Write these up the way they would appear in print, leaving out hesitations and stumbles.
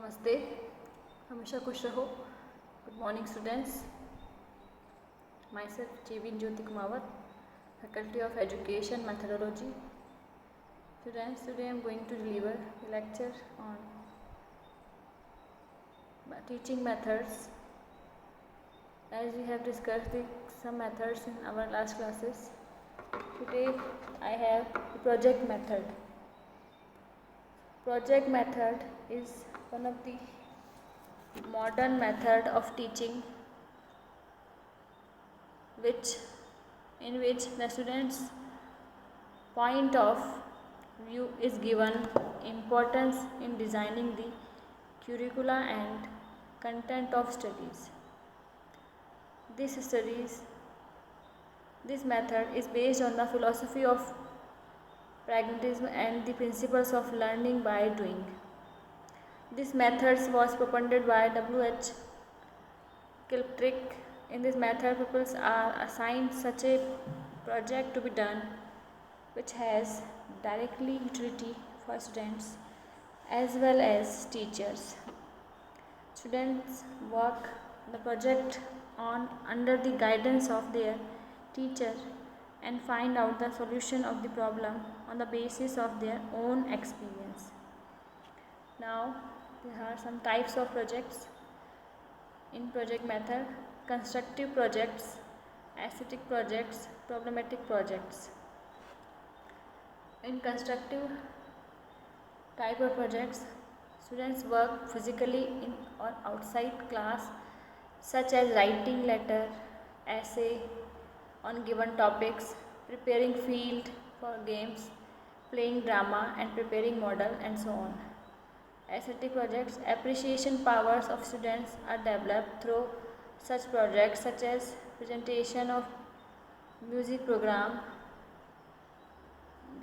नमस्ते, हमेशा खुश रहो। Good morning students, myself Jeevin Jyoti Kumawat, Faculty of Education Methodology. Students, today I am going to deliver a lecture on teaching methods. As we have discussed some methods in our last classes, today I have the project method. Project method is one of the modern method of teaching in which the students' point of view is given importance in designing the curricula and content of studies. This method is based on the philosophy of pragmatism and the principles of learning by doing. This method was proposed by W.H. Kilpatrick. In this method, pupils are assigned such a project to be done which has directly utility for students as well as teachers. Students work the project on under the guidance of their teacher and find out the solution of the problem on the basis of their own experience. Now, there are some types of projects in project method: constructive projects, aesthetic projects, problematic projects. In constructive type of projects, students work physically in or outside class, such as writing letter, essay on given topics, preparing field for games, playing drama and preparing model, and so on. Aesthetic projects: appreciation powers of students are developed through such projects such as presentation of music program,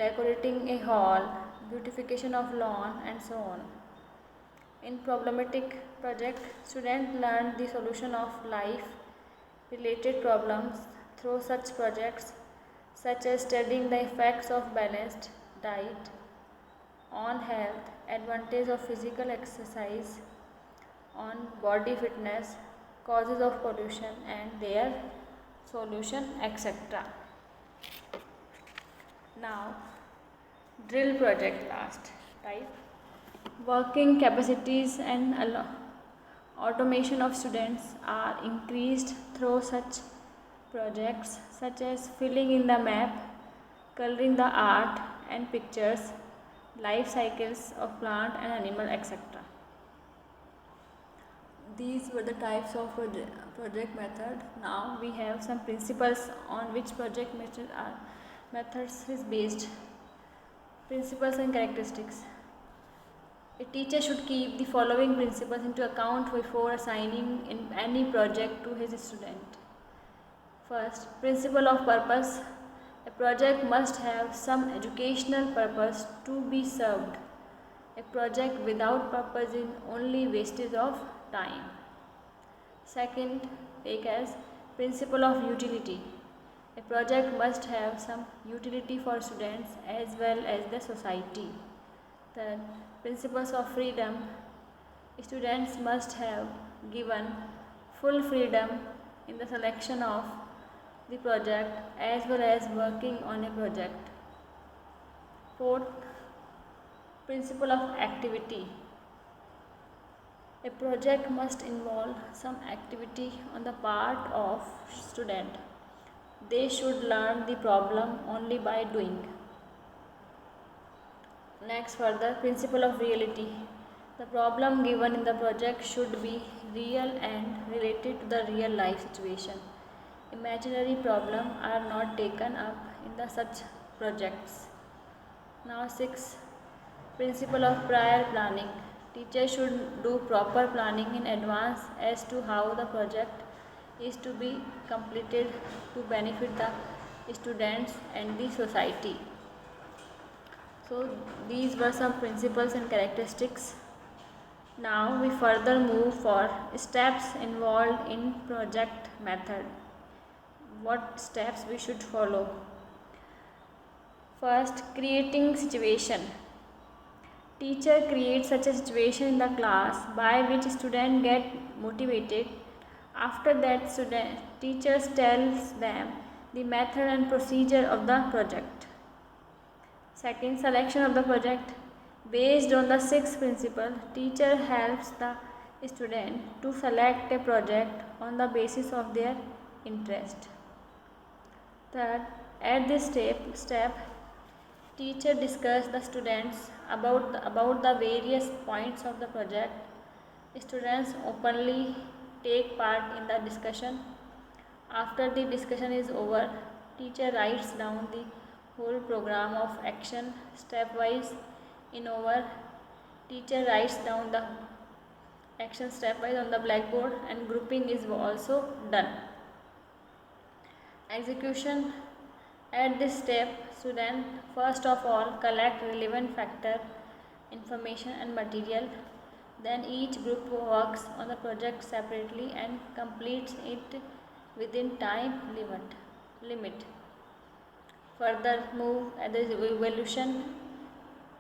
decorating a hall, beautification of lawn, and so on. In problematic project, students learn the solution of life related problems through such projects such as studying the effects of balanced diet on health, advantage of physical exercise on body fitness, causes of pollution and their solution, etc. Now, drill project, last type. Working capacities and automation of students are increased through such projects such as filling in the map, coloring the art and pictures, life cycles of plant and animal, etc. These were the types of project method. Now we have some principles on which project methods is based. Principles and characteristics. A teacher should keep the following principles into account before assigning in any project to his student. First, principle of purpose. A project must have some educational purpose to be served. A project without purpose is only wastage of time. Second, take as principle of utility. A project must have some utility for students as well as the society. Third, principles of freedom. Students must have given full freedom in the selection of the project as well as working on a project. Fourth, principle of activity. A project must involve some activity on the part of student. They should learn the problem only by doing. Next, further, principle of reality. The problem given in the project should be real and related to the real life situation. Imaginary problems are not taken up in the such projects. Now 6. Principle of prior planning. Teachers should do proper planning in advance as to how the project is to be completed to benefit the students and the society. So these were some principles and characteristics. Now we further move for steps involved in project method. What steps we should follow? First, creating situation. Teacher creates such a situation in the class by which students get motivated. After that, teachers tells them the method and procedure of the project. Second, selection of the project. Based on the sixth principle, teacher helps the student to select a project on the basis of their interest. Third, at this step, teacher discuss the students about the various points of the project. Students openly take part in the discussion. After the discussion is over, teacher writes down the whole program of action stepwise. In over, teacher writes down the action stepwise on the blackboard and grouping is also done. Execution. At this step, student first of all collect relevant factor, information and material. Then each group works on the project separately and completes it within time limit. Further move at the evaluation.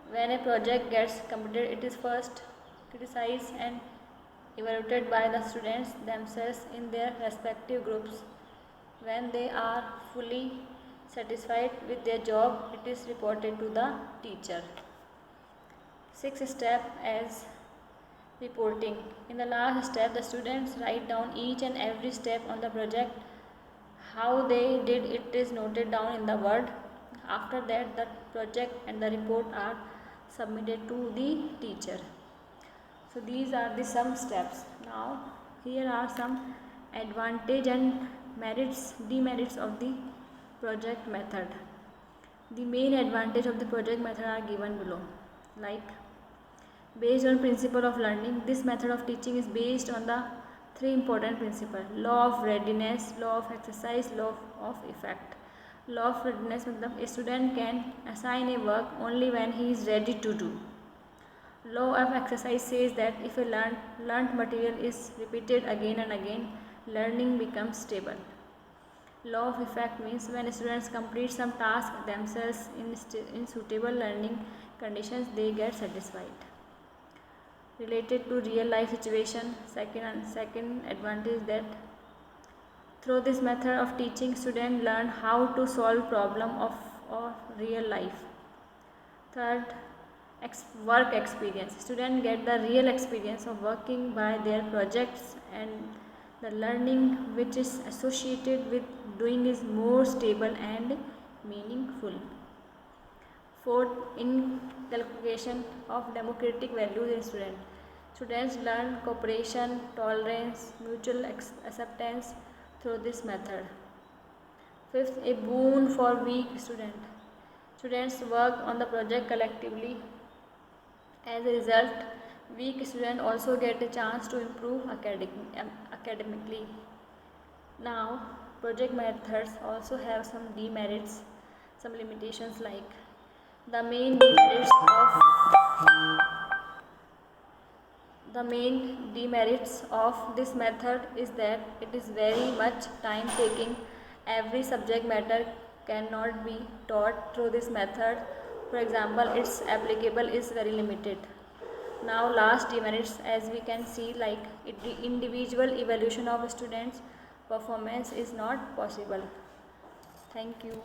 When a project gets completed, it is first criticized and evaluated by the students themselves in their respective groups. When they are fully satisfied with their job, it is reported to the teacher. Sixth step as reporting. In the last step, the students write down each and every step on the project. How they did it is noted down in the word. After that, the project and the report are submitted to the teacher. So these are the some steps. Now here are some advantage and demerits of the project method. The main advantage of the project method are given below. Like, based on principle of learning, this method of teaching is based on the three important principles: law of readiness, law of exercise, law of effect. Law of readiness means a student can assign a work only when he is ready to do. Law of exercise says that if a learned material is repeated again and again, learning becomes stable. Law of effect means when students complete some task themselves in suitable learning conditions, they get satisfied. Related to real life situation, second advantage that through this method of teaching, students learn how to solve problem of real life. Third, work experience. Students get the real experience of working by their projects, and the learning which is associated with doing is more stable and meaningful. Fourth, inculcation of democratic values in students. Students learn cooperation, tolerance, mutual acceptance through this method. Fifth, a boon for weak students. Students work on the project collectively. As a result, weak students also get a chance to improve academically. Now, project methods also have some demerits, some limitations, like the main demerits of this method is that it is very much time taking. Every subject matter cannot be taught through this method. For example, its applicable is very limited. Now last demerits, as we can see, like individual evaluation of students' performance is not possible. Thank you.